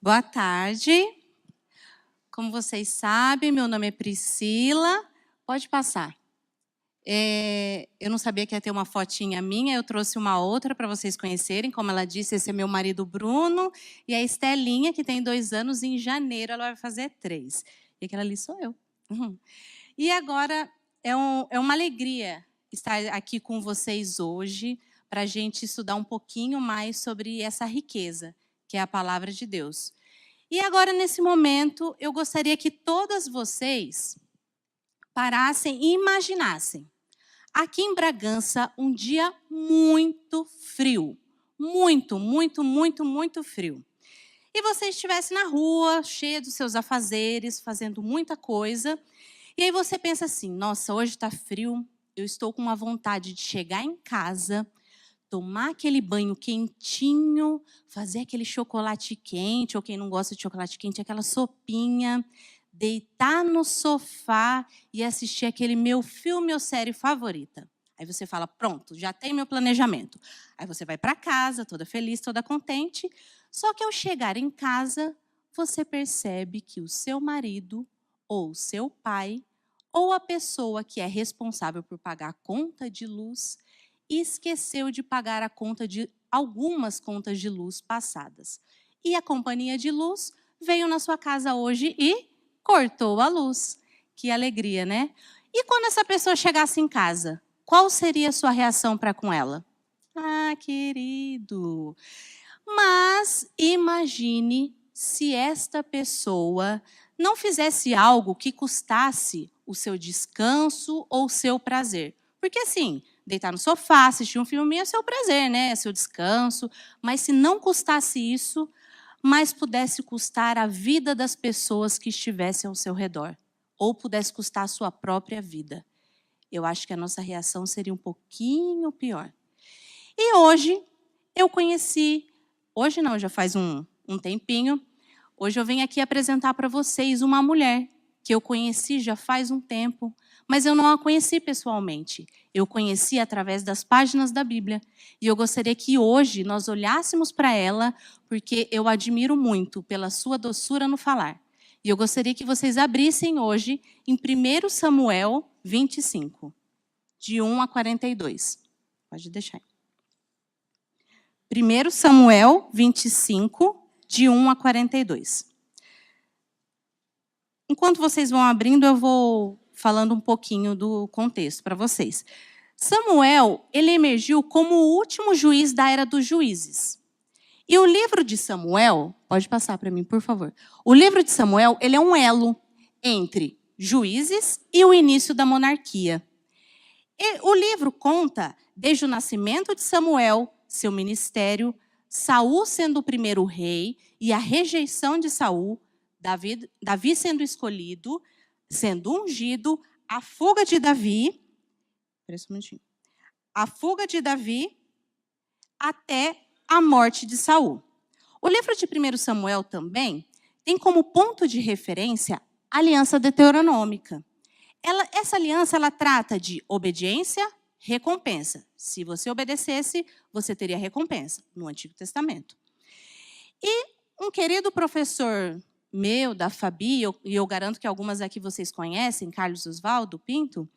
Boa tarde. Como vocês sabem, meu nome é Priscila. Pode passar. Eu não sabia que ia ter uma fotinha minha, eu trouxe uma outra para vocês conhecerem. Como ela disse, esse é meu marido Bruno. E a Estelinha, que tem 2 anos, em janeiro ela vai fazer 3. E aquela ali sou eu. E agora é uma alegria estar aqui com vocês hoje para a gente estudar um pouquinho mais sobre essa riqueza, que é a palavra de Deus. E agora, nesse momento, eu gostaria que todas vocês parassem e imaginassem. Aqui em Bragança, um dia muito frio. Muito, muito, muito, muito frio. E você estivesse na rua, cheia dos seus afazeres, fazendo muita coisa. E aí você pensa assim, nossa, hoje está frio, eu estou com uma vontade de chegar em casa, tomar aquele banho quentinho, fazer aquele chocolate quente, ou quem não gosta de chocolate quente, aquela sopinha, deitar no sofá e assistir aquele meu filme ou série favorita. Aí você fala, pronto, já tem meu planejamento. Aí você vai para casa, toda feliz, toda contente. Só que ao chegar em casa, você percebe que o seu marido, ou o seu pai, ou a pessoa que é responsável por pagar a conta de luz, e esqueceu de pagar a conta de algumas contas de luz passadas. E a companhia de luz veio na sua casa hoje e cortou a luz. Que alegria, né? E quando essa pessoa chegasse em casa, qual seria a sua reação para com ela? Ah, querido. Mas imagine se esta pessoa não fizesse algo que custasse o seu descanso ou o seu prazer. Porque assim, deitar no sofá, assistir um filminho é seu prazer, né? É seu descanso. Mas se não custasse isso, mas pudesse custar a vida das pessoas que estivessem ao seu redor. Ou pudesse custar a sua própria vida. Eu acho que a nossa reação seria um pouquinho pior. E hoje eu conheci, hoje não, já faz um tempinho, hoje eu venho aqui apresentar para vocês uma mulher que eu conheci já faz um tempo, mas eu não a conheci pessoalmente. Eu conheci através das páginas da Bíblia. E eu gostaria que hoje nós olhássemos para ela, porque eu admiro muito pela sua doçura no falar. E eu gostaria que vocês abrissem hoje em 1 Samuel 25, de 1 a 42. Pode deixar. 1 Samuel 25, de 1 a 42. Enquanto vocês vão abrindo, eu vou falando um pouquinho do contexto para vocês. Samuel, ele emergiu como o último juiz da era dos juízes. E o livro de Samuel, pode passar para mim, por favor. O livro de Samuel, ele é um elo entre juízes e o início da monarquia. E o livro conta desde o nascimento de Samuel, seu ministério, Saul sendo o primeiro rei e a rejeição de Saul, Davi sendo escolhido, sendo ungido, a fuga de Davi, a fuga de Davi até a morte de Saul. O livro de 1 Samuel também tem como ponto de referência a aliança deuteronômica. Essa aliança ela trata de obediência, recompensa. Se você obedecesse, você teria recompensa, no Antigo Testamento. E um querido professor meu, da Fabi, e eu garanto que algumas aqui vocês conhecem, Carlos Oswaldo Pinto,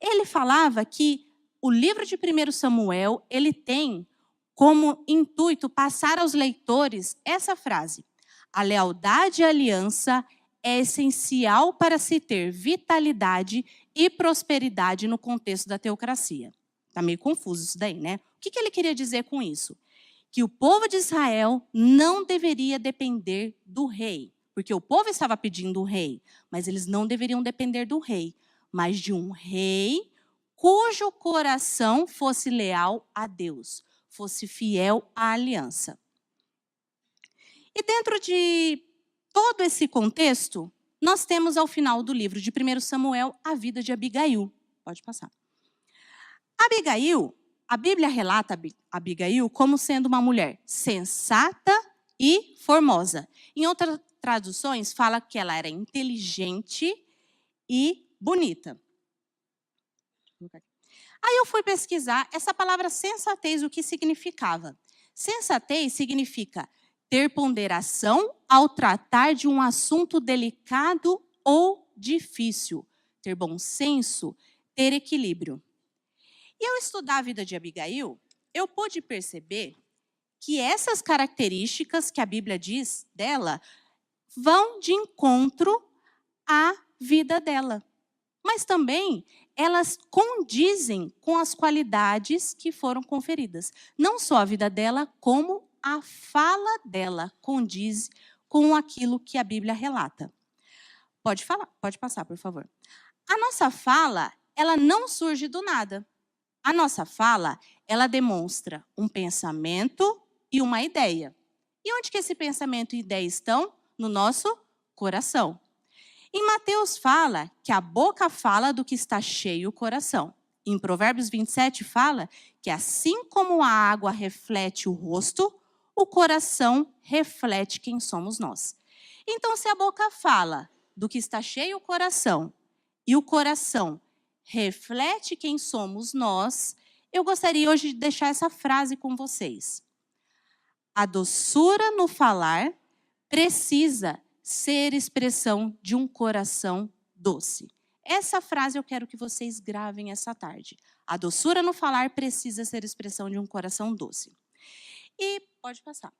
ele falava que o livro de 1 Samuel, ele tem como intuito passar aos leitores essa frase: a lealdade e a aliança é essencial para se ter vitalidade e prosperidade no contexto da teocracia. Está meio confuso isso daí, né? O que ele queria dizer com isso? Que o povo de Israel não deveria depender do rei. Porque o povo estava pedindo o rei, mas eles não deveriam depender do rei, mas de um rei cujo coração fosse leal a Deus, fosse fiel à aliança. E dentro de todo esse contexto, nós temos ao final do livro de 1 Samuel a vida de Abigail. Pode passar. Abigail, a Bíblia relata Abigail como sendo uma mulher sensata e formosa. Em outras traduções, fala que ela era inteligente e bonita. Aí eu fui pesquisar essa palavra sensatez, o que significava. Sensatez significa ter ponderação ao tratar de um assunto delicado ou difícil, ter bom senso, ter equilíbrio. E ao estudar a vida de Abigail, eu pude perceber que essas características que a Bíblia diz dela vão de encontro à vida dela. Mas também elas condizem com as qualidades que foram conferidas. Não só a vida dela, como a fala dela condiz com aquilo que a Bíblia relata. Pode falar, pode passar, por favor. A nossa fala, ela não surge do nada. A nossa fala, ela demonstra um pensamento e uma ideia. E onde que esse pensamento e ideia estão? No nosso coração. Em Mateus fala que a boca fala do que está cheio o coração. Em Provérbios 27 fala que assim como a água reflete o rosto, o coração reflete quem somos nós. Então, se a boca fala do que está cheio o coração e o coração reflete quem somos nós, eu gostaria hoje de deixar essa frase com vocês. A doçura no falar precisa ser expressão de um coração doce. Essa frase eu quero que vocês gravem essa tarde. A doçura no falar precisa ser expressão de um coração doce. E pode passar.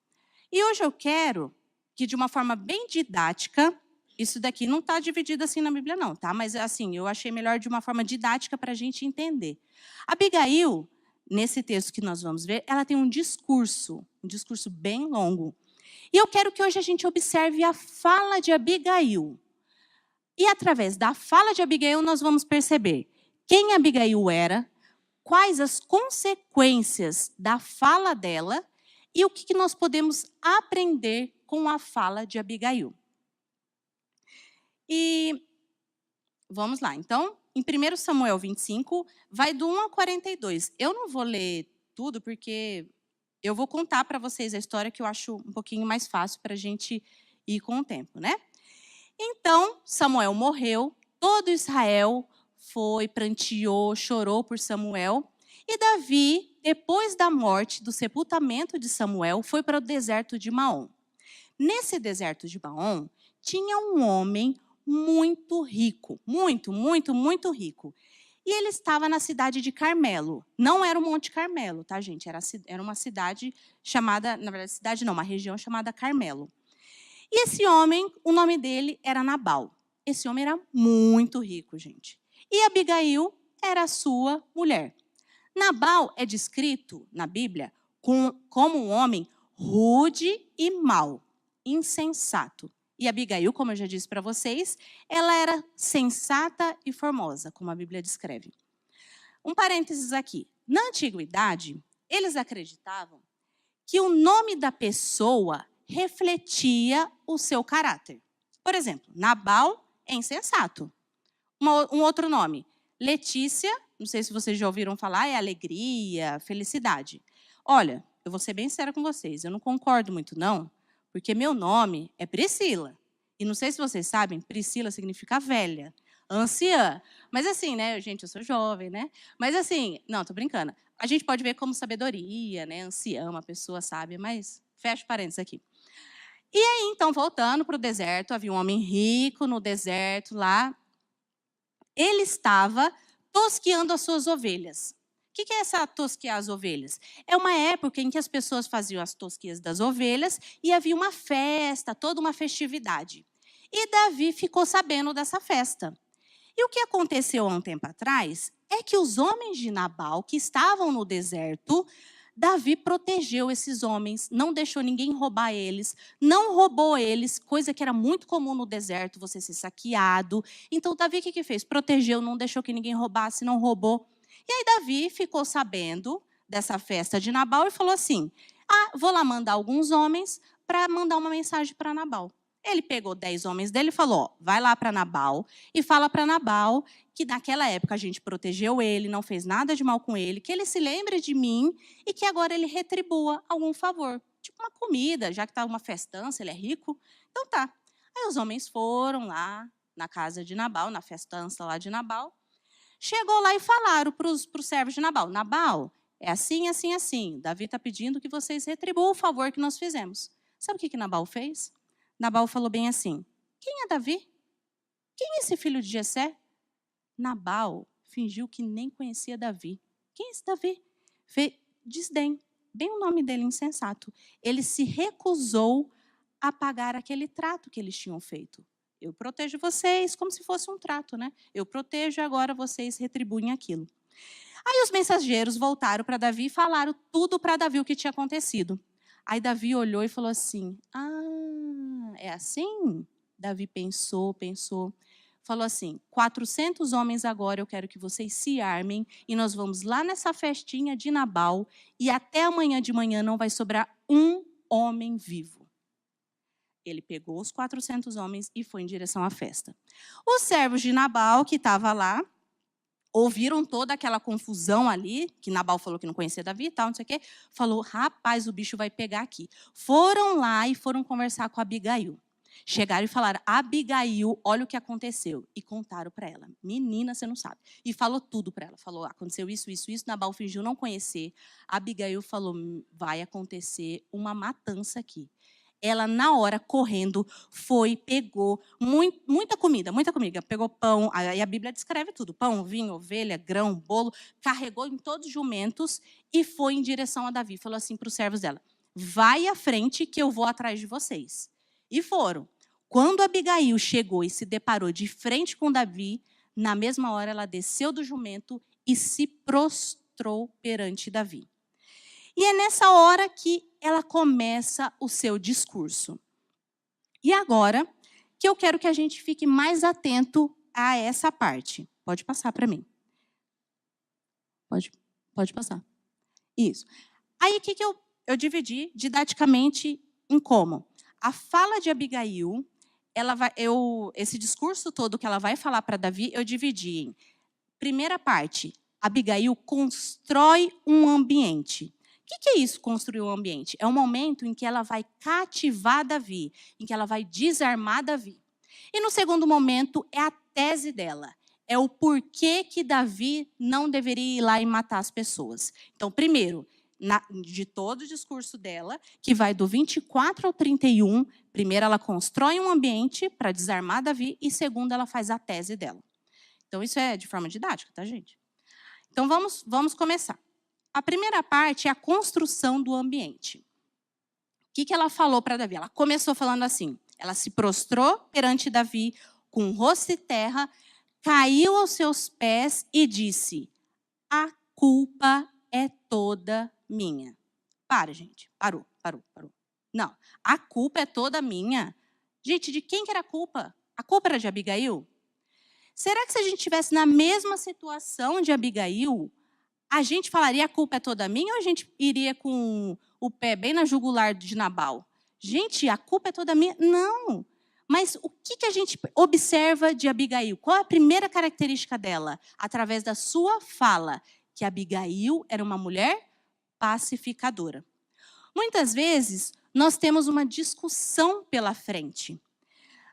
E hoje eu quero que, de uma forma bem didática, isso daqui não está dividido assim na Bíblia não, tá? Mas assim, eu achei melhor de uma forma didática para a gente entender. Abigail, nesse texto que nós vamos ver, ela tem um discurso bem longo. E eu quero que hoje a gente observe a fala de Abigail. E através da fala de Abigail nós vamos perceber quem Abigail era, quais as consequências da fala dela e o que nós podemos aprender com a fala de Abigail. E vamos lá. Então, em 1 Samuel 25, vai do 1 ao 42. Eu não vou ler tudo porque eu vou contar para vocês a história que eu acho um pouquinho mais fácil para a gente ir com o tempo, né? Então, Samuel morreu, todo Israel pranteou, chorou por Samuel. E Davi, depois da morte, do sepultamento de Samuel, foi para o deserto de Maom. Nesse deserto de Maom, tinha um homem muito rico, muito rico. E ele estava na cidade de Carmelo. Não era o Monte Carmelo, tá, gente? Era uma cidade chamada, na verdade, cidade não, uma região chamada Carmelo. E esse homem, o nome dele era Nabal. Esse homem era muito rico, gente. E Abigail era a sua mulher. Nabal é descrito na Bíblia como um homem rude e mau, insensato. E Abigail, como eu já disse para vocês, ela era sensata e formosa, como a Bíblia descreve. Um parênteses aqui. Na antiguidade, eles acreditavam que o nome da pessoa refletia o seu caráter. Por exemplo, Nabal é insensato. Um outro nome, Letícia, não sei se vocês já ouviram falar, é alegria, felicidade. Olha, eu vou ser bem sincera com vocês, eu não concordo muito não, porque meu nome é Priscila. E não sei se vocês sabem, Priscila significa velha, anciã. Mas assim, né, gente, eu sou jovem, né? Mas assim, não, tô brincando. A gente pode ver como sabedoria, né, anciã, uma pessoa sábia, mas fecha parênteses aqui. E aí, então, voltando para o deserto, havia um homem rico no deserto lá. Ele estava tosqueando as suas ovelhas. O que é essa tosquear as ovelhas? É uma época em que as pessoas faziam as tosquias das ovelhas e havia uma festa, toda uma festividade. E Davi ficou sabendo dessa festa. E o que aconteceu há um tempo atrás é que os homens de Nabal, que estavam no deserto, Davi protegeu esses homens, não deixou ninguém roubar eles, não roubou eles, coisa que era muito comum no deserto, você ser saqueado. Então, Davi o que fez? Protegeu, não deixou que ninguém roubasse, não roubou. E aí, Davi ficou sabendo dessa festa de Nabal e falou assim, vou lá mandar alguns homens para mandar uma mensagem para Nabal. Ele pegou 10 homens dele e falou, vai lá para Nabal e fala para Nabal que naquela época a gente protegeu ele, não fez nada de mal com ele, que ele se lembre de mim e que agora ele retribua algum favor. Tipo uma comida, já que está uma festança, ele é rico. Então tá. Aí os homens foram lá na casa de Nabal, na festança lá de Nabal. Chegou lá e falaram para os servos de Nabal, Nabal, é assim, assim, assim. Davi está pedindo que vocês retribuam o favor que nós fizemos. Sabe o que Nabal fez? Nabal falou bem assim, quem é Davi? Quem é esse filho de Jessé? Nabal fingiu que nem conhecia Davi. Quem é esse Davi? Desdém, bem o nome dele, insensato. Ele se recusou a pagar aquele trato que eles tinham feito. Eu protejo vocês como se fosse um trato, né? Eu protejo e agora vocês retribuem aquilo. Aí os mensageiros voltaram para Davi e falaram tudo para Davi o que tinha acontecido. Aí Davi olhou e falou assim, é assim? Davi pensou. Falou assim, 400 homens agora eu quero que vocês se armem e nós vamos lá nessa festinha de Nabal e até amanhã de manhã não vai sobrar um homem vivo. Ele pegou os 400 homens e foi em direção à festa. Os servos de Nabal, que estavam lá, ouviram toda aquela confusão ali, que Nabal falou que não conhecia Davi e tal, não sei o quê. Falou, rapaz, o bicho vai pegar aqui. Foram lá e foram conversar com Abigail. Chegaram e falaram, Abigail, olha o que aconteceu. E contaram para ela. Menina, você não sabe. E falou tudo para ela. Falou, aconteceu isso. Nabal fingiu não conhecer. Abigail falou, vai acontecer uma matança aqui. Ela, na hora, correndo, foi, pegou muita comida. Pegou pão, aí a Bíblia descreve tudo. Pão, vinho, ovelha, grão, bolo. Carregou em todos os jumentos e foi em direção a Davi. Falou assim para os servos dela, vai à frente que eu vou atrás de vocês. E foram. Quando Abigail chegou e se deparou de frente com Davi, na mesma hora ela desceu do jumento e se prostrou perante Davi. E é nessa hora que ela começa o seu discurso. E agora que eu quero que a gente fique mais atento a essa parte. Pode passar para mim. Pode passar. Isso. Aí o que eu dividi didaticamente em como? A fala de Abigail, esse discurso todo que ela vai falar para Davi, eu dividi em primeira parte, Abigail constrói um ambiente. O que é isso, construir um ambiente? É um momento em que ela vai cativar Davi, em que ela vai desarmar Davi. E no segundo momento é a tese dela, é o porquê que Davi não deveria ir lá e matar as pessoas. Então, primeiro, de todo o discurso dela, que vai do 24 ao 31, primeiro ela constrói um ambiente para desarmar Davi e segundo ela faz a tese dela. Então, isso é de forma didática, tá, gente? Então, vamos começar. A primeira parte é a construção do ambiente. O que ela falou para Davi? Ela começou falando assim, ela se prostrou perante Davi com o rosto e terra, caiu aos seus pés e disse, a culpa é toda minha. Para, gente. Parou. Não, a culpa é toda minha. Gente, de quem que era a culpa? A culpa era de Abigail? Será que se a gente estivesse na mesma situação de Abigail, a gente falaria a culpa é toda minha ou a gente iria com o pé bem na jugular de Nabal? Gente, a culpa é toda minha? Não. Mas o que a gente observa de Abigail? Qual é a primeira característica dela? Através da sua fala, que Abigail era uma mulher pacificadora. Muitas vezes, nós temos uma discussão pela frente.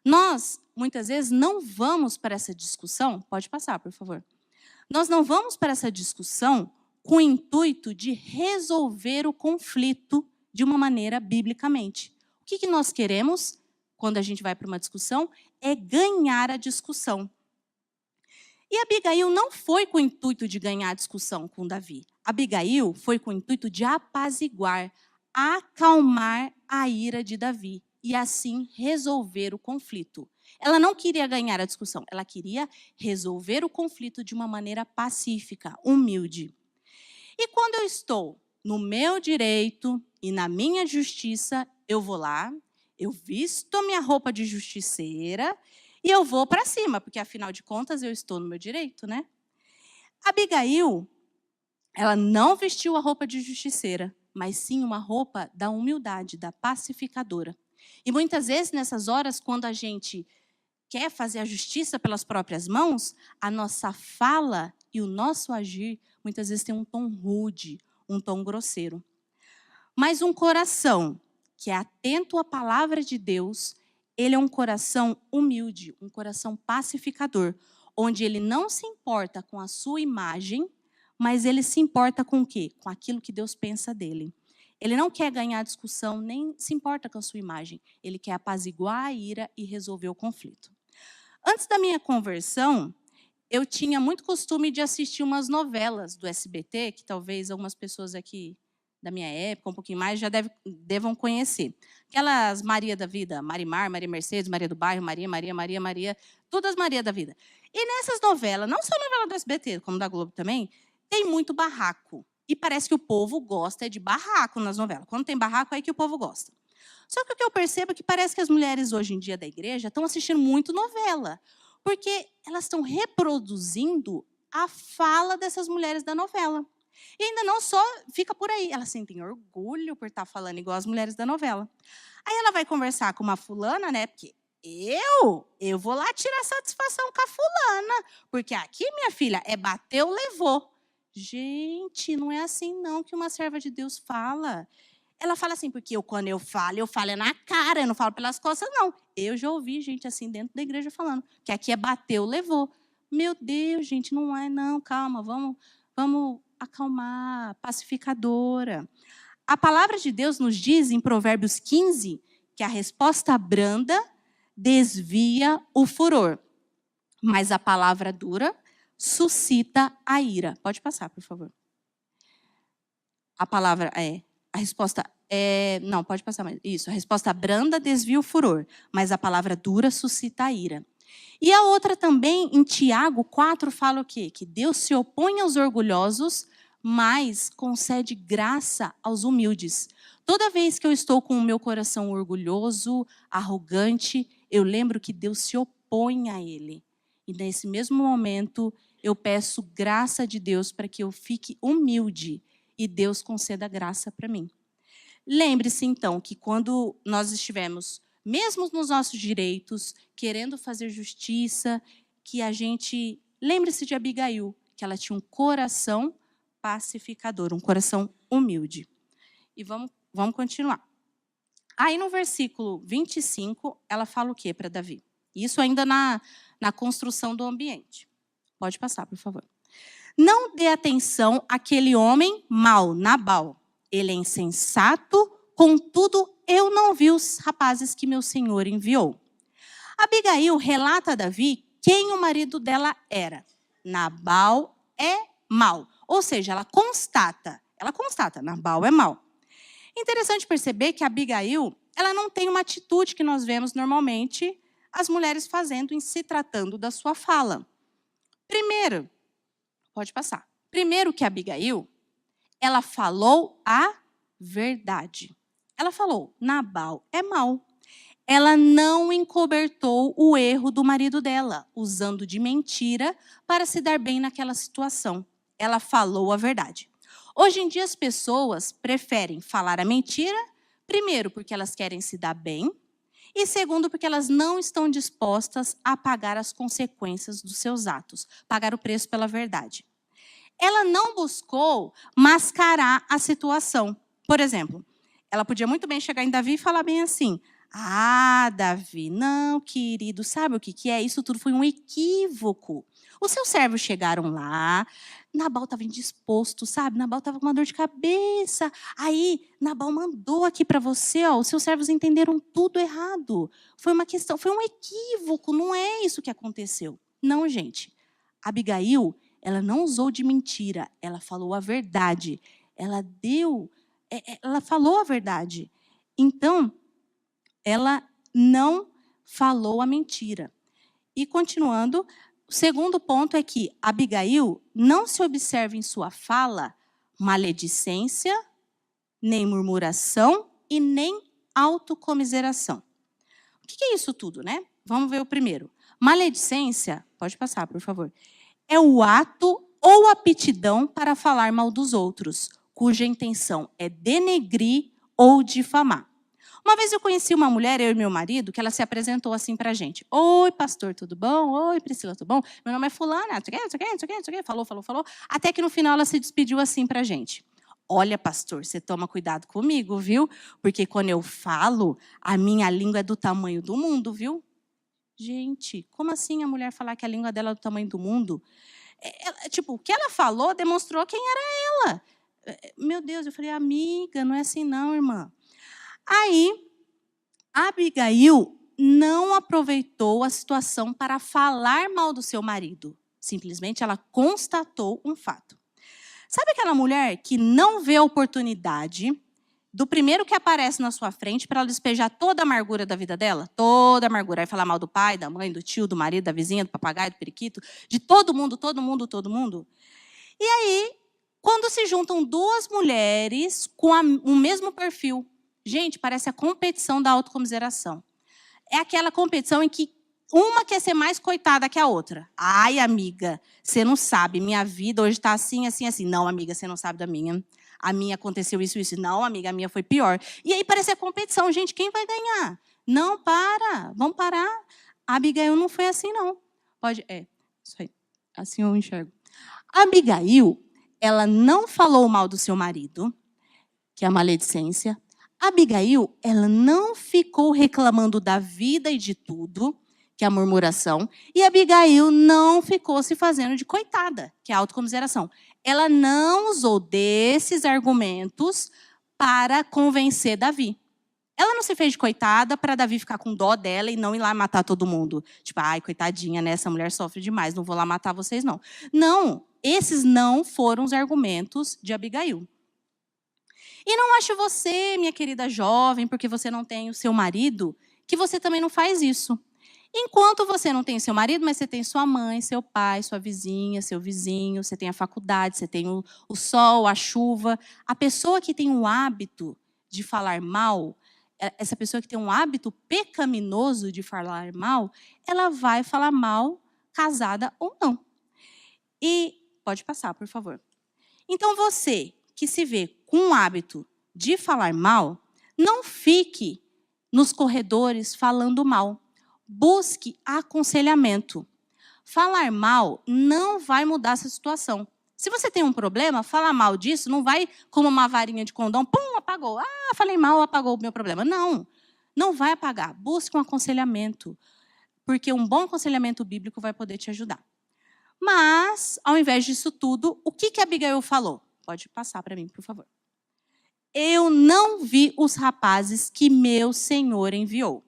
Nós, muitas vezes, não vamos para essa discussão. Pode passar, por favor. Nós não vamos para essa discussão com o intuito de resolver o conflito de uma maneira biblicamente. O que nós queremos, quando a gente vai para uma discussão, é ganhar a discussão. E Abigail não foi com o intuito de ganhar a discussão com Davi. Abigail foi com o intuito de apaziguar, acalmar a ira de Davi e assim resolver o conflito. Ela não queria ganhar a discussão, ela queria resolver o conflito de uma maneira pacífica, humilde. E quando eu estou no meu direito e na minha justiça, eu vou lá, eu visto a minha roupa de justiceira e eu vou para cima, porque afinal de contas eu estou no meu direito, né? Abigail, ela não vestiu a roupa de justiceira, mas sim uma roupa da humildade, da pacificadora. E muitas vezes nessas horas, quando a gente quer fazer a justiça pelas próprias mãos, a nossa fala e o nosso agir, muitas vezes tem um tom rude, um tom grosseiro. Mas um coração que é atento à palavra de Deus, ele é um coração humilde, um coração pacificador, onde ele não se importa com a sua imagem, mas ele se importa com o quê? Com aquilo que Deus pensa dele. Ele não quer ganhar discussão, nem se importa com a sua imagem. Ele quer apaziguar a ira e resolver o conflito. Antes da minha conversão, eu tinha muito costume de assistir umas novelas do SBT, que talvez algumas pessoas aqui da minha época, um pouquinho mais, já devam conhecer. Aquelas Maria da vida, Marimar, Maria Mercedes, Maria do Bairro, Maria, todas Maria da vida. E nessas novelas, não só novela do SBT, como da Globo também, tem muito barraco. E parece que o povo gosta de barraco nas novelas. Quando tem barraco, é que o povo gosta. Só que o que eu percebo é que parece que as mulheres hoje em dia da igreja estão assistindo muito novela, porque elas estão reproduzindo a fala dessas mulheres da novela. E ainda não só fica por aí, elas sentem orgulho por estar falando igual as mulheres da novela. Aí ela vai conversar com uma fulana, né? Porque eu vou lá tirar satisfação com a fulana, porque aqui, minha filha, é bateu, levou. Gente, não é assim não que uma serva de Deus fala. Ela fala assim, porque quando eu falo é na cara, eu não falo pelas costas, não. Eu já ouvi gente assim dentro da igreja falando, que aqui é bateu, levou. Meu Deus, gente, não é não, calma, vamos acalmar, pacificadora. A palavra de Deus nos diz em Provérbios 15 que a resposta branda desvia o furor, mas a palavra dura suscita a ira. Pode passar, por favor. A resposta não, pode passar mais. Isso, a resposta branda desvia o furor, mas a palavra dura suscita a ira. E a outra também, em Tiago 4, fala o quê? Que Deus se opõe aos orgulhosos, mas concede graça aos humildes. Toda vez que eu estou com o meu coração orgulhoso, arrogante, eu lembro que Deus se opõe a ele. E nesse mesmo momento, eu peço graça de Deus para que eu fique humilde e Deus conceda graça para mim. Lembre-se, então, que quando nós estivermos, mesmo nos nossos direitos, querendo fazer justiça, que a gente... Lembre-se de Abigail, que ela tinha um coração pacificador, um coração humilde. E vamos continuar. Aí no versículo 25, ela fala o quê para Davi? Isso ainda na construção do ambiente. Pode passar, por favor. Não dê atenção àquele homem mau, Nabal. Ele é insensato, contudo, eu não vi os rapazes que meu senhor enviou. Abigail relata a Davi quem o marido dela era. Nabal é mau. Ou seja, ela constata, Nabal é mau. Interessante perceber que Abigail, ela não tem uma atitude que nós vemos normalmente as mulheres fazendo em se tratando da sua fala. Primeiro, pode passar. Primeiro que Abigail, ela falou a verdade. Ela falou, Nabal é mau. Ela não encobertou o erro do marido dela, usando de mentira para se dar bem naquela situação. Ela falou a verdade. Hoje em dia as pessoas preferem falar a mentira, primeiro porque elas querem se dar bem, e segundo porque elas não estão dispostas a pagar as consequências dos seus atos, pagar o preço pela verdade. Ela não buscou mascarar a situação. Por exemplo, ela podia muito bem chegar em Davi e falar bem assim, Davi, não, querido, sabe o que é? Isso tudo foi um equívoco. Os seus servos chegaram lá, Nabal estava indisposto, sabe? Nabal estava com uma dor de cabeça. Aí, Nabal mandou aqui para você, os seus servos entenderam tudo errado. Foi uma questão, foi um equívoco, não é isso que aconteceu. Não, gente. Abigail, ela não usou de mentira, ela falou a verdade. Ela falou a verdade. Então, ela não falou a mentira. E continuando, o segundo ponto é que Abigail não se observa em sua fala maledicência, nem murmuração e nem autocomiseração. O que é isso tudo, né? Vamos ver o primeiro. Maledicência, pode passar, por favor, é o ato ou aptidão para falar mal dos outros, cuja intenção é denegrir ou difamar. Uma vez eu conheci uma mulher, eu e meu marido, que ela se apresentou assim para a gente. Oi, pastor, tudo bom? Oi, Priscila, tudo bom? Meu nome é fulana, não sei o quê. Falou. Até que no final ela se despediu assim para a gente. Olha, pastor, você toma cuidado comigo, viu? Porque quando eu falo, a minha língua é do tamanho do mundo, viu? Gente, como assim a mulher falar que a língua dela é do tamanho do mundo? O que ela falou demonstrou quem era ela. Meu Deus, eu falei, amiga, não é assim não, irmã. Aí, Abigail não aproveitou a situação para falar mal do seu marido. Simplesmente ela constatou um fato. Sabe aquela mulher que não vê a oportunidade do primeiro que aparece na sua frente para ela despejar toda a amargura da vida dela? Toda a amargura. Aí falar mal do pai, da mãe, do tio, do marido, da vizinha, do papagaio, do periquito, de todo mundo, todo mundo, todo mundo. E aí, quando se juntam duas mulheres com o mesmo perfil, gente, parece a competição da autocomiseração. É aquela competição em que uma quer ser mais coitada que a outra. Ai, amiga, você não sabe, minha vida hoje está assim, assim, assim. Não, amiga, você não sabe da minha. A minha aconteceu isso, isso. Não, amiga, a minha foi pior. E aí parece a competição. Gente, quem vai ganhar? Não, para. Vamos parar. A Abigail não foi assim, não. Isso aí. Assim eu enxergo. A Abigail, ela não falou mal do seu marido, que é a maledicência. A Abigail, ela não ficou reclamando da vida e de tudo, que é a murmuração. E a Abigail não ficou se fazendo de coitada, que é a autocomiseração. Ela não usou desses argumentos para convencer Davi. Ela não se fez de coitada para Davi ficar com dó dela e não ir lá matar todo mundo. Tipo, ai, coitadinha, né? Essa mulher sofre demais, não vou lá matar vocês, não. Não, esses não foram os argumentos de Abigail. E não ache você, minha querida jovem, porque você não tem o seu marido, que você também não faz isso. Enquanto você não tem seu marido, mas você tem sua mãe, seu pai, sua vizinha, seu vizinho, você tem a faculdade, você tem o sol, a chuva. A pessoa que tem o hábito de falar mal, essa pessoa que tem um hábito pecaminoso de falar mal, ela vai falar mal, casada ou não. E pode passar, por favor. Então você que se vê com o hábito de falar mal, não fique nos corredores falando mal. Busque aconselhamento. Falar mal não vai mudar essa situação. Se você tem um problema, falar mal disso não vai como uma varinha de condão, pum, apagou. Ah, falei mal, apagou o meu problema. Não, não vai apagar. Busque um aconselhamento, porque um bom aconselhamento bíblico vai poder te ajudar. Mas, ao invés disso tudo, o que Abigail falou? Pode passar para mim, por favor. Eu não vi os rapazes que meu senhor enviou.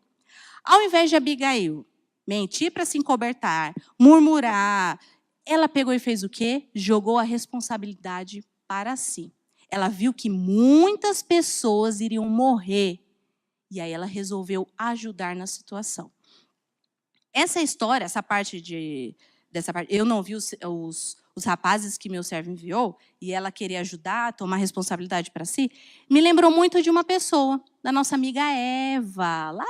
Ao invés de Abigail mentir para se encobertar, murmurar, ela pegou e fez o quê? Jogou a responsabilidade para si. Ela viu que muitas pessoas iriam morrer. E aí ela resolveu ajudar na situação. Essa história, essa parte, eu não vi os rapazes que meu servo enviou, e ela queria ajudar, tomar responsabilidade para si, me lembrou muito de uma pessoa, da nossa amiga Eva, lá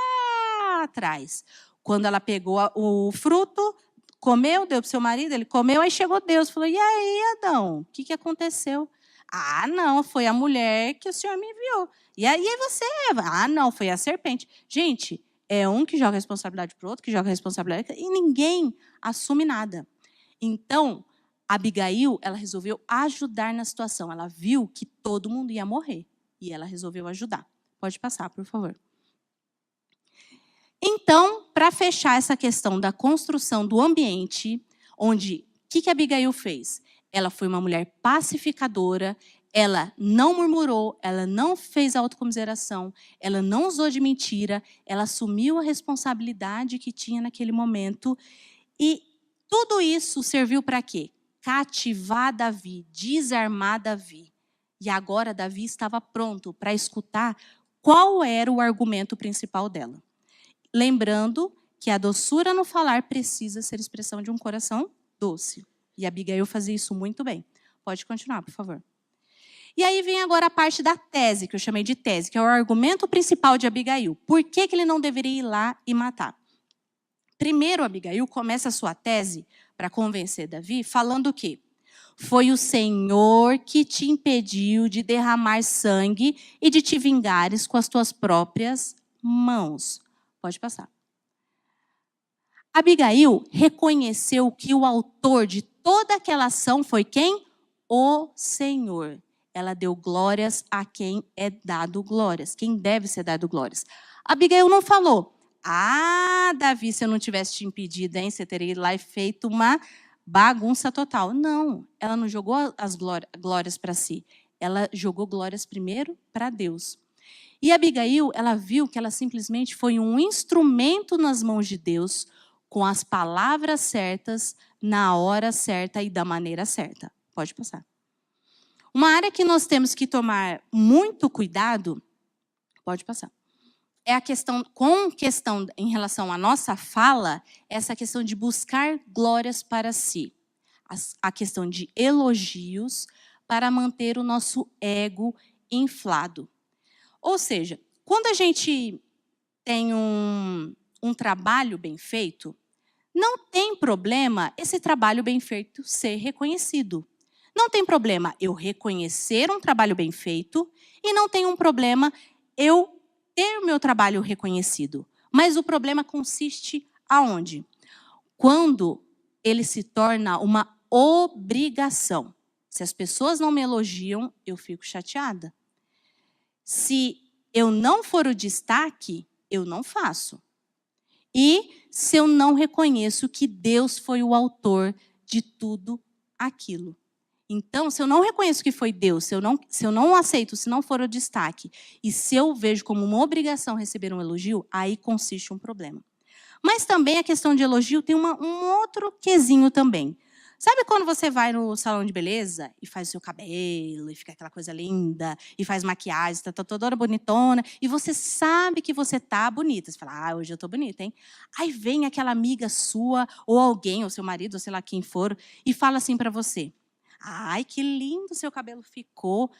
atrás. Quando ela pegou o fruto, comeu, deu para o seu marido, ele comeu, aí chegou Deus, falou, e aí, Adão, o que aconteceu? Ah, não, foi a mulher que o Senhor me enviou. E aí você, Eva? Ah, não, foi a serpente. Gente, é um que joga a responsabilidade para o outro, que joga a responsabilidade, e ninguém assume nada. Então, Abigail, ela resolveu ajudar na situação. Ela viu que todo mundo ia morrer. E ela resolveu ajudar. Pode passar, por favor. Então, para fechar essa questão da construção do ambiente, onde, o que Abigail fez? Ela foi uma mulher pacificadora, ela não murmurou, ela não fez autocomiseração, ela não usou de mentira, ela assumiu a responsabilidade que tinha naquele momento. E tudo isso serviu para quê? Cativar Davi, desarmar Davi. E agora Davi estava pronto para escutar qual era o argumento principal dela. Lembrando que a doçura no falar precisa ser expressão de um coração doce. E Abigail fazia isso muito bem. Pode continuar, por favor. E aí vem agora a parte da tese, que eu chamei de tese, que é o argumento principal de Abigail. Por que ele não deveria ir lá e matar? Primeiro, Abigail começa a sua tese para convencer Davi, falando o quê? Foi o Senhor que te impediu de derramar sangue e de te vingares com as tuas próprias mãos. Pode passar. Abigail reconheceu que o autor de toda aquela ação foi quem? O Senhor. Ela deu glórias a quem é dado glórias, quem deve ser dado glórias. Abigail não falou, ah, Davi, se eu não tivesse te impedido, hein, você teria ido lá e feito uma bagunça total. Não, ela não jogou as glórias para si. Ela jogou glórias primeiro para Deus. E Abigail, ela viu que ela simplesmente foi um instrumento nas mãos de Deus, com as palavras certas, na hora certa e da maneira certa. Pode passar. Uma área que nós temos que tomar muito cuidado, pode passar, é a questão em relação à nossa fala, essa questão de buscar glórias para si. A questão de elogios para manter o nosso ego inflado. Ou seja, quando a gente tem um trabalho bem feito, não tem problema esse trabalho bem feito ser reconhecido. Não tem problema eu reconhecer um trabalho bem feito e não tem um problema eu ter o meu trabalho reconhecido. Mas o problema consiste aonde? Quando ele se torna uma obrigação. Se as pessoas não me elogiam, eu fico chateada. Se eu não for o destaque, eu não faço. E se eu não reconheço que Deus foi o autor de tudo aquilo. Então, se eu não reconheço que foi Deus, se eu não aceito, se não for o destaque, e se eu vejo como uma obrigação receber um elogio, aí consiste um problema. Mas também a questão de elogio tem um outro quesinho também. Sabe quando você vai no salão de beleza e faz o seu cabelo, e fica aquela coisa linda, e faz maquiagem, tá toda bonitona, e você sabe que você tá bonita. Você fala, hoje eu tô bonita, hein? Aí vem aquela amiga sua, ou alguém, ou seu marido, ou sei lá quem for, e fala assim para você, ai, que lindo seu cabelo ficou.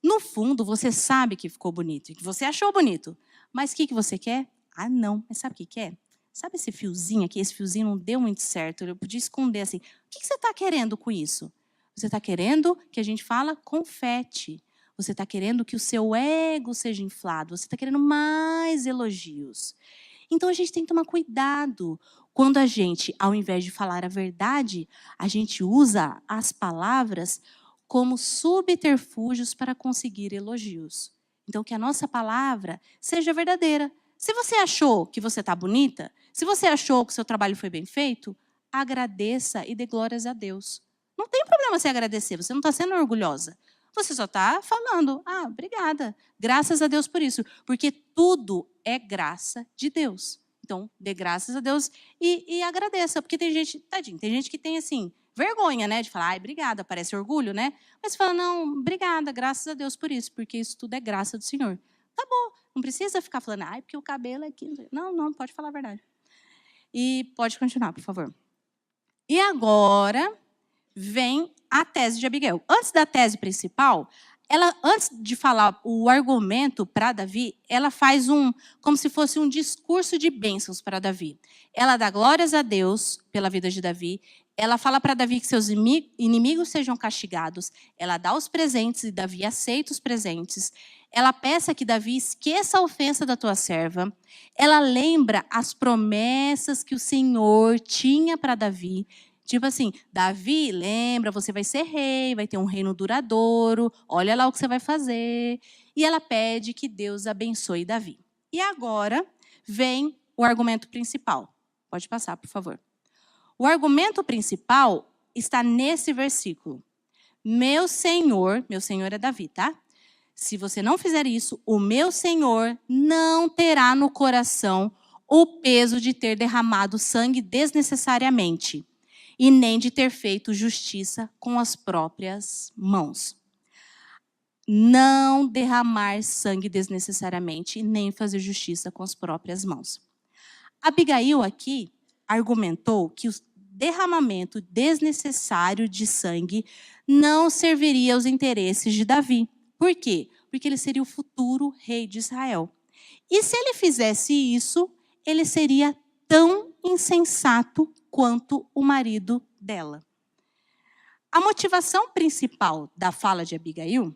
No fundo, você sabe que ficou bonito, e que você achou bonito. Mas o que você quer? Não, mas sabe o que quer? Sabe esse fiozinho aqui? Esse fiozinho não deu muito certo. Eu podia esconder assim. O que você está querendo com isso? Você está querendo que a gente fala confete. Você está querendo que o seu ego seja inflado. Você está querendo mais elogios. Então, a gente tem que tomar cuidado. Quando a gente, ao invés de falar a verdade, a gente usa as palavras como subterfúgios para conseguir elogios. Então, que a nossa palavra seja verdadeira. Se você achou que você está bonita, se você achou que o seu trabalho foi bem feito, agradeça e dê glórias a Deus. Não tem problema você agradecer, você não está sendo orgulhosa. Você só está falando, obrigada, graças a Deus por isso. Porque tudo é graça de Deus. Então, dê graças a Deus e agradeça. Porque tem gente, tadinho, tem gente que tem assim, vergonha, né? De falar, obrigada, parece orgulho, né? Mas fala, não, obrigada, graças a Deus por isso. Porque isso tudo é graça do Senhor. Tá bom, não precisa ficar falando, porque o cabelo é aqui. Não, pode falar a verdade. E pode continuar, por favor. E agora vem a tese de Abigail. Antes da tese principal, antes de falar o argumento para Davi, ela faz como se fosse um discurso de bênçãos para Davi. Ela dá glórias a Deus pela vida de Davi. Ela fala para Davi que seus inimigos sejam castigados. Ela dá os presentes e Davi aceita os presentes. Ela peça que Davi esqueça a ofensa da tua serva. Ela lembra as promessas que o Senhor tinha para Davi. Tipo assim, Davi, lembra, você vai ser rei, vai ter um reino duradouro, olha lá o que você vai fazer. E ela pede que Deus abençoe Davi. E agora vem o argumento principal. Pode passar, por favor. O argumento principal está nesse versículo. Meu Senhor é Davi, tá? Se você não fizer isso, o meu Senhor não terá no coração o peso de ter derramado sangue desnecessariamente e nem de ter feito justiça com as próprias mãos. Não derramar sangue desnecessariamente e nem fazer justiça com as próprias mãos. Abigail aqui argumentou que o derramamento desnecessário de sangue não serviria aos interesses de Davi. Por quê? Porque ele seria o futuro rei de Israel. E se ele fizesse isso, ele seria tão insensato quanto o marido dela. A motivação principal da fala de Abigail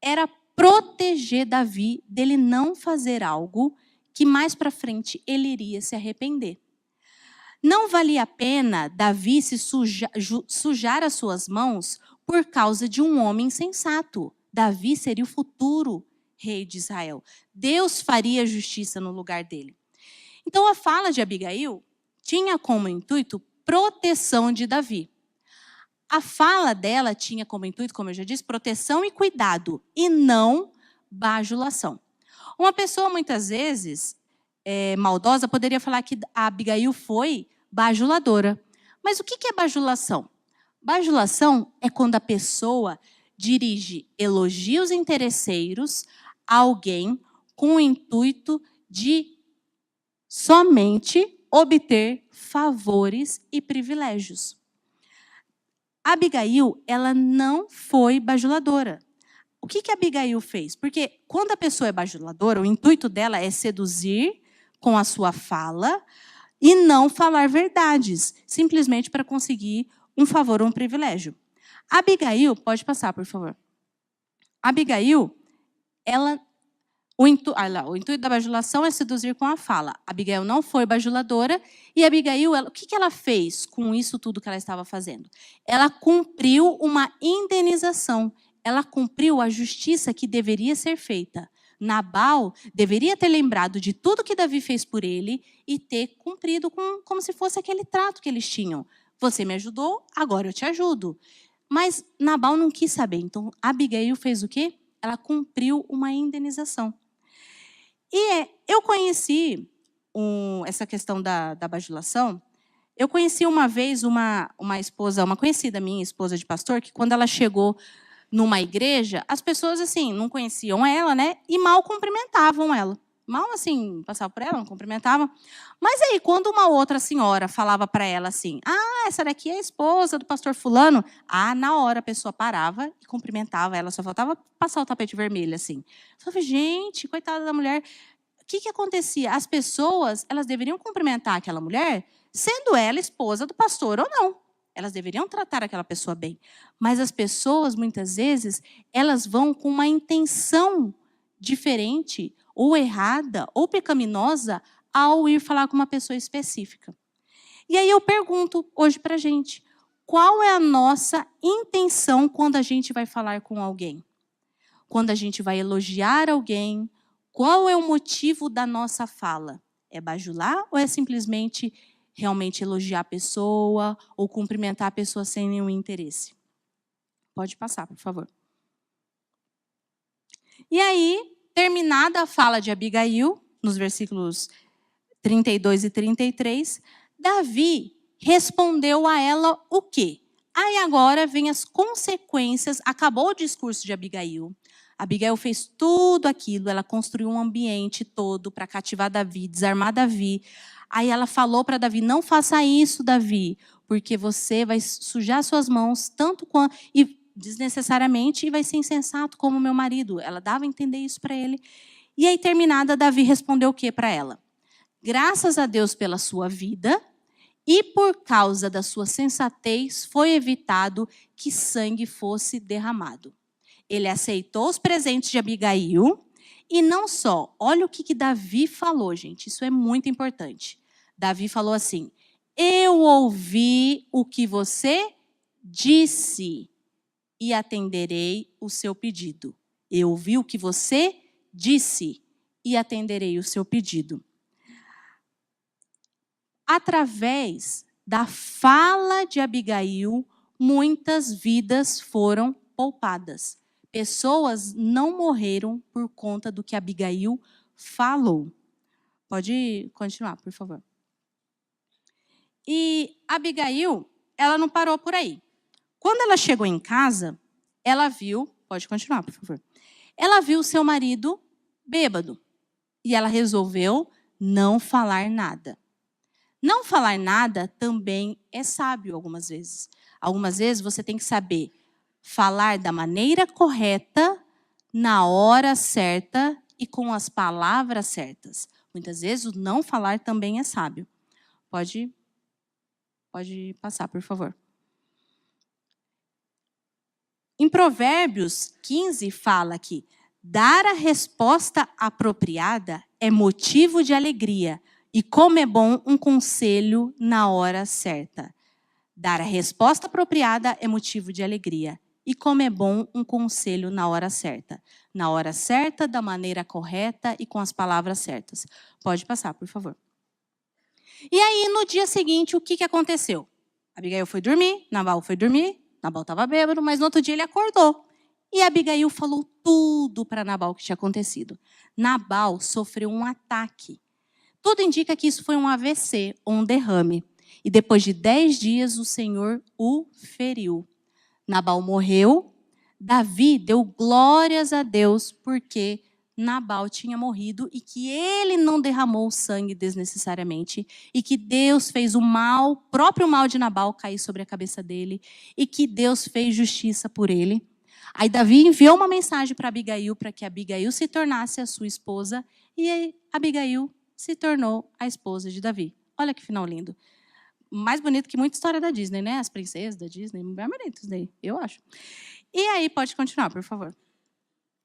era proteger Davi dele não fazer algo que mais para frente ele iria se arrepender. Não valia a pena Davi se sujar as suas mãos por causa de um homem insensato. Davi seria o futuro rei de Israel. Deus faria justiça no lugar dele. Então a fala de Abigail tinha como intuito proteção de Davi. A fala dela tinha como intuito, como eu já disse, proteção e cuidado, e não bajulação. Uma pessoa, muitas vezes, maldosa, poderia falar que a Abigail foi bajuladora. Mas o que é bajulação? Bajulação é quando a pessoa dirige elogios interesseiros a alguém com o intuito de somente obter favores e privilégios. Abigail, ela não foi bajuladora. O que a Abigail fez? Porque quando a pessoa é bajuladora, o intuito dela é seduzir com a sua fala e não falar verdades, simplesmente para conseguir um favor ou um privilégio. Abigail, pode passar, por favor. Abigail, o intuito da bajulação é seduzir com a fala. Abigail não foi bajuladora e Abigail, o que ela fez com isso tudo que ela estava fazendo? Ela cumpriu uma indenização. Ela cumpriu a justiça que deveria ser feita. Nabal deveria ter lembrado de tudo que Davi fez por ele e ter cumprido como se fosse aquele trato que eles tinham. Você me ajudou, agora eu te ajudo. Mas Nabal não quis saber. Então, Abigail fez o quê? Ela cumpriu uma indenização. E eu conheci essa questão da bajulação. Eu conheci uma vez uma esposa, uma conhecida minha, esposa de pastor, que quando ela chegou numa igreja, as pessoas, assim, não conheciam ela, né? E mal cumprimentavam ela. Mal, assim, passavam por ela, não cumprimentavam. Mas aí, quando uma outra senhora falava para ela assim, essa daqui é a esposa do pastor fulano, na hora a pessoa parava e cumprimentava ela, só faltava passar o tapete vermelho, assim. Eu falei, gente, coitada da mulher. O que acontecia? As pessoas, elas deveriam cumprimentar aquela mulher, sendo ela esposa do pastor ou não. Elas deveriam tratar aquela pessoa bem. Mas as pessoas, muitas vezes, elas vão com uma intenção diferente, ou errada, ou pecaminosa, ao ir falar com uma pessoa específica. E aí eu pergunto hoje para a gente, qual é a nossa intenção quando a gente vai falar com alguém? Quando a gente vai elogiar alguém, qual é o motivo da nossa fala? É bajular ou é simplesmente realmente elogiar a pessoa ou cumprimentar a pessoa sem nenhum interesse? Pode passar, por favor. E aí, terminada a fala de Abigail, nos versículos 32 e 33, Davi respondeu a ela o quê? Aí agora vem as consequências, acabou o discurso de Abigail. Abigail fez tudo aquilo, ela construiu um ambiente todo para cativar Davi, desarmar Davi. Aí ela falou para Davi, não faça isso, Davi, porque você vai sujar suas mãos tanto quanto... desnecessariamente e vai ser insensato como meu marido. Ela dava a entender isso para ele. E aí, terminada, Davi respondeu o que para ela? Graças a Deus pela sua vida e por causa da sua sensatez foi evitado que sangue fosse derramado. Ele aceitou os presentes de Abigail e não só. Olha o que Davi falou, gente. Isso é muito importante. Davi falou assim, eu ouvi o que você disse e atenderei o seu pedido. Eu ouvi o que você disse e atenderei o seu pedido. Através da fala de Abigail, muitas vidas foram poupadas. Pessoas não morreram por conta do que Abigail falou. Pode continuar, por favor. E Abigail, ela não parou por aí. Quando ela chegou em casa, ela viu, pode continuar, por favor. Ela viu seu marido bêbado e ela resolveu não falar nada. Não falar nada também é sábio algumas vezes. Algumas vezes você tem que saber falar da maneira correta, na hora certa e com as palavras certas. Muitas vezes o não falar também é sábio. Pode passar, por favor. Em Provérbios 15 fala que dar a resposta apropriada é motivo de alegria e como é bom um conselho na hora certa. Dar a resposta apropriada é motivo de alegria e como é bom um conselho na hora certa. Na hora certa, da maneira correta e com as palavras certas. Pode passar, por favor. E aí, no dia seguinte, o que aconteceu? Abigail foi dormir, Nabal foi dormir, Nabal estava bêbado, mas no outro dia ele acordou. E Abigail falou tudo para Nabal o que tinha acontecido. Nabal sofreu um ataque. Tudo indica que isso foi um AVC, ou um derrame. E depois de 10 dias, o Senhor o feriu. Nabal morreu. Davi deu glórias a Deus porque Nabal tinha morrido e que ele não derramou sangue desnecessariamente e que Deus fez o mal, próprio mal de Nabal cair sobre a cabeça dele e que Deus fez justiça por ele. Aí Davi enviou uma mensagem para Abigail para que Abigail se tornasse a sua esposa e aí Abigail se tornou a esposa de Davi. Olha que final lindo. Mais bonito que muita história da Disney, né? As princesas da Disney, bem bonito isso daí, eu acho. E aí, pode continuar, por favor.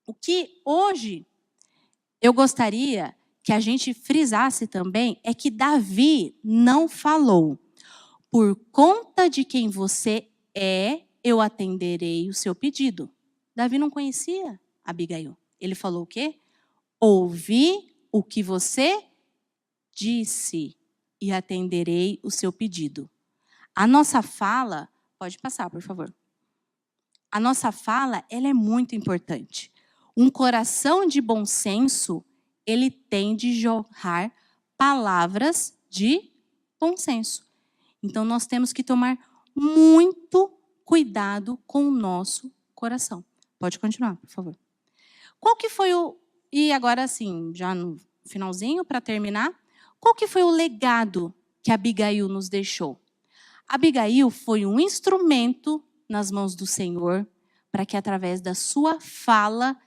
O que hoje eu gostaria que a gente frisasse também é que Davi não falou: por conta de quem você é, eu atenderei o seu pedido. Davi não conhecia Abigail. Ele falou o quê? Ouvi o que você disse e atenderei o seu pedido. A nossa fala, pode passar, por favor. A nossa fala, ela é muito importante. Um coração de bom senso, ele tem de jorrar palavras de bom senso. Então, nós temos que tomar muito cuidado com o nosso coração. Pode continuar, por favor. Qual que foi o... E agora, assim, já no finalzinho, para terminar, qual que foi o legado que Abigail nos deixou? Abigail foi um instrumento nas mãos do Senhor para que, através da sua fala,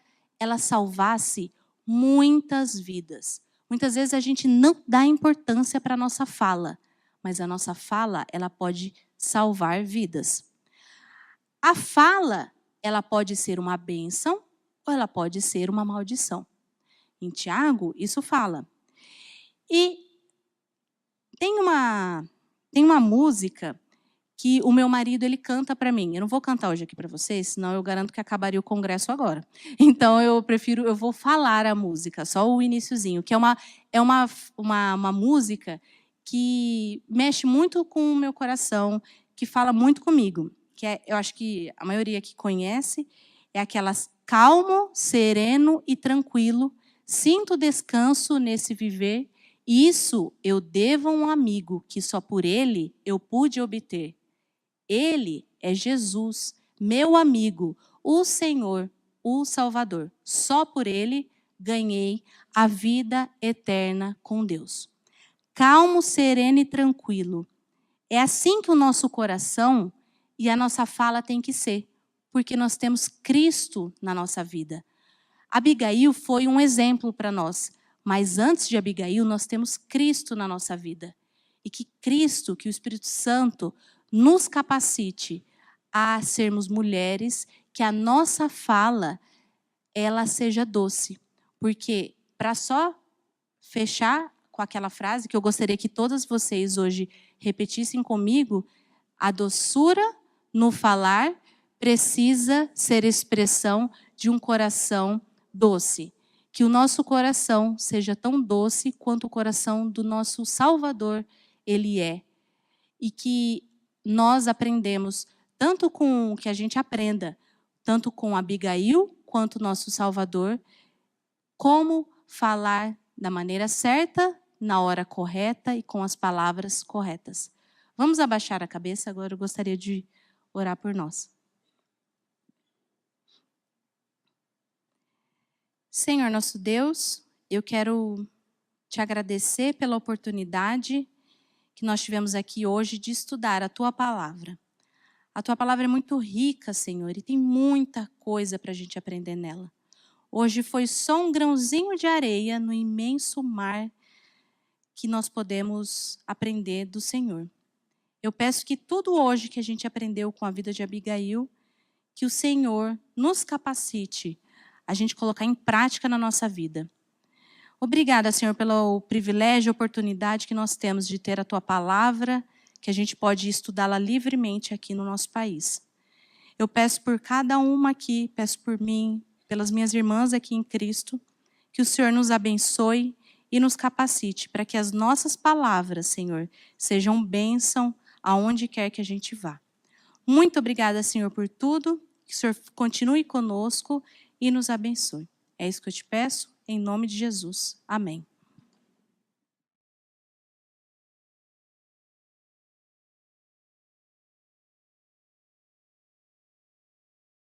ela salvasse muitas vidas. Muitas vezes a gente não dá importância para a nossa fala, mas a nossa fala, ela pode salvar vidas. A fala, ela pode ser uma bênção ou ela pode ser uma maldição. Em Tiago, isso fala. E tem uma música que o meu marido ele canta para mim. Eu não vou cantar hoje aqui para vocês, senão eu garanto que acabaria o congresso agora. Então eu vou falar a música, só o iniciozinho, que é uma música que mexe muito com o meu coração, que fala muito comigo, eu acho que a maioria que conhece, é aquelas: calmo, sereno e tranquilo, sinto descanso nesse viver, isso eu devo a um amigo que só por ele eu pude obter. Ele é Jesus, meu amigo, o Senhor, o Salvador. Só por ele ganhei a vida eterna com Deus. Calmo, sereno e tranquilo. É assim que o nosso coração e a nossa fala tem que ser, porque nós temos Cristo na nossa vida. Abigail foi um exemplo para nós, mas antes de Abigail, nós temos Cristo na nossa vida. E que Cristo, que o Espírito Santo, nos capacite a sermos mulheres, que a nossa fala, ela seja doce. Porque, para só fechar com aquela frase, que eu gostaria que todas vocês hoje repetissem comigo, a doçura no falar precisa ser expressão de um coração doce. Que o nosso coração seja tão doce quanto o coração do nosso Salvador ele é. E que nós aprendemos, tanto com que a gente aprenda, tanto com Abigail quanto nosso Salvador, como falar da maneira certa, na hora correta e com as palavras corretas. Vamos abaixar a cabeça, agora eu gostaria de orar por nós. Senhor nosso Deus, eu quero te agradecer pela oportunidade que nós tivemos aqui hoje de estudar a Tua Palavra. A Tua Palavra é muito rica, Senhor, e tem muita coisa para a gente aprender nela. Hoje foi só um grãozinho de areia no imenso mar que nós podemos aprender do Senhor. Eu peço que tudo hoje que a gente aprendeu com a vida de Abigail, que o Senhor nos capacite a gente colocar em prática na nossa vida. Obrigada, Senhor, pelo privilégio e oportunidade que nós temos de ter a Tua Palavra, que a gente pode estudá-la livremente aqui no nosso país. Eu peço por cada uma aqui, peço por mim, pelas minhas irmãs aqui em Cristo, que o Senhor nos abençoe e nos capacite para que as nossas palavras, Senhor, sejam bênção aonde quer que a gente vá. Muito obrigada, Senhor, por tudo. Que o Senhor continue conosco e nos abençoe. É isso que eu te peço, em nome de Jesus. Amém.